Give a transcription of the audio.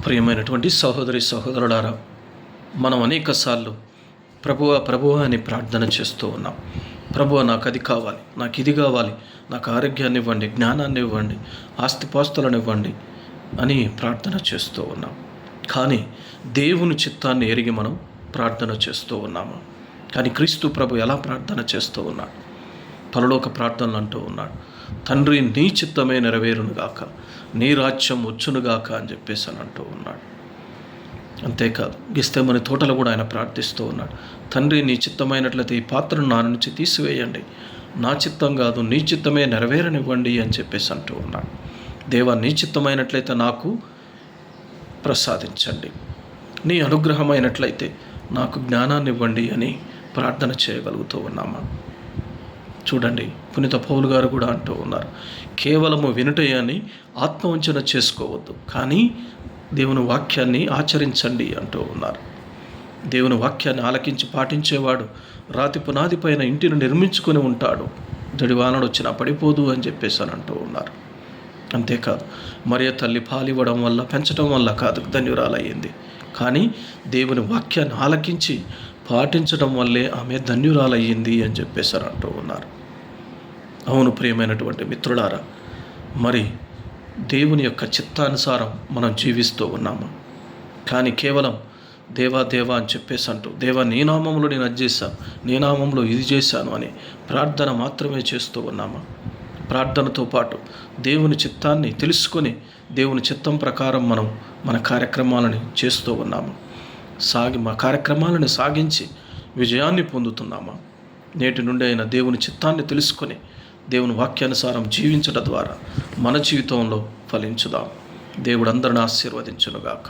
ప్రియమైనటువంటి సహోదరి సహోదరులారా, మనం అనేకసార్లు ప్రభువా అని ప్రార్థన చేస్తూ ఉన్నాం. ప్రభువా, నాకు అది కావాలి, నాకు ఇది కావాలి, నాకు ఆరోగ్యాన్ని ఇవ్వండి, జ్ఞానాన్ని ఇవ్వండి, ఆస్తిపాస్తులను ఇవ్వండి అని ప్రార్థన చేస్తూ ఉన్నాం. కానీ దేవుని చిత్తాన్ని ఎరిగి మనం ప్రార్థన చేస్తూ ఉన్నాము. కానీ క్రీస్తు ప్రభు ఎలా ప్రార్థన చేస్తూ ఉన్నాడు? పరలోక ప్రార్థనలు అంటూ ఉన్నాడు, తండ్రి నీ చిత్తమే నెరవేరునుగాక, నీ రాజ్యం వచ్చునుగాక అని చెప్పేసి అని అంటూ ఉన్నాడు. అంతేకాదు, గిస్తేమని తోటలో కూడా ఆయన ప్రార్థిస్తూ ఉన్నాడు, తండ్రి నీ చిత్తమైనట్లయితే ఈ పాత్రను నా నుంచి తీసివేయండి, నా చిత్తం కాదు నీ చిత్తమే నెరవేరనివ్వండి అని చెప్పేసి అంటూ ఉన్నాడు. దేవా, నీ చిత్తమైనట్లయితే నాకు ప్రసాదించండి, నీ అనుగ్రహమైనట్లయితే నాకు జ్ఞానాన్ని ఇవ్వండి అని ప్రార్థన చేయగలుగుతూ ఉన్నామా? చూడండి, పునీత పౌలు గారు కూడా అంటూ ఉన్నారు, కేవలము వినుటే అని ఆత్మవంచన చేసుకోవద్దు, కానీ దేవుని వాక్యాన్ని ఆచరించండి అంటూ ఉన్నారు. దేవుని వాక్యాన్ని ఆలకించి పాటించేవాడు రాతి పునాది పైన ఇంటిని నిర్మించుకొని ఉంటాడు, జడివానడు వచ్చినా పడిపోదు అని చెప్పేసి అని అంటూ ఉన్నారు. అంతేకాదు, మరియ తల్లి పాలివ్వడం వల్ల, పెంచడం వల్ల కాదు ధన్యురాలయ్యింది, కానీ దేవుని వాక్యాన్ని ఆలకించి పాటించడం వల్లే ఆమె ధన్యురాలయ్యింది అని చెప్పేసి అంటూ ఉన్నారు. అవును ప్రియమైనటువంటి మిత్రులారా, మరి దేవుని యొక్క చిత్తానుసారం మనం జీవిస్తూ ఉన్నాము. కానీ కేవలం దేవా దేవా అని చెప్పేసి అంటూ, దేవా నీ నామంలో నేను అది చేశాను, నీ నామంలో ఇది చేశాను అని ప్రార్థన మాత్రమే చేస్తూ ఉన్నామా? ప్రార్థనతో పాటు దేవుని చిత్తాన్ని తెలుసుకొని దేవుని చిత్తం ప్రకారం మనం మన కార్యక్రమాలను చేస్తూ ఉన్నాము. మా కార్యక్రమాలను సాగించి విజయాన్ని పొందుతున్నామా? నేటి నుండి అయిన దేవుని చిత్తాన్ని తెలుసుకొని దేవుని వాక్యానుసారం జీవించడం ద్వారా మన జీవితంలో ఫలించుదాం. దేవుడు అందరిని ఆశీర్వదించునుగాక.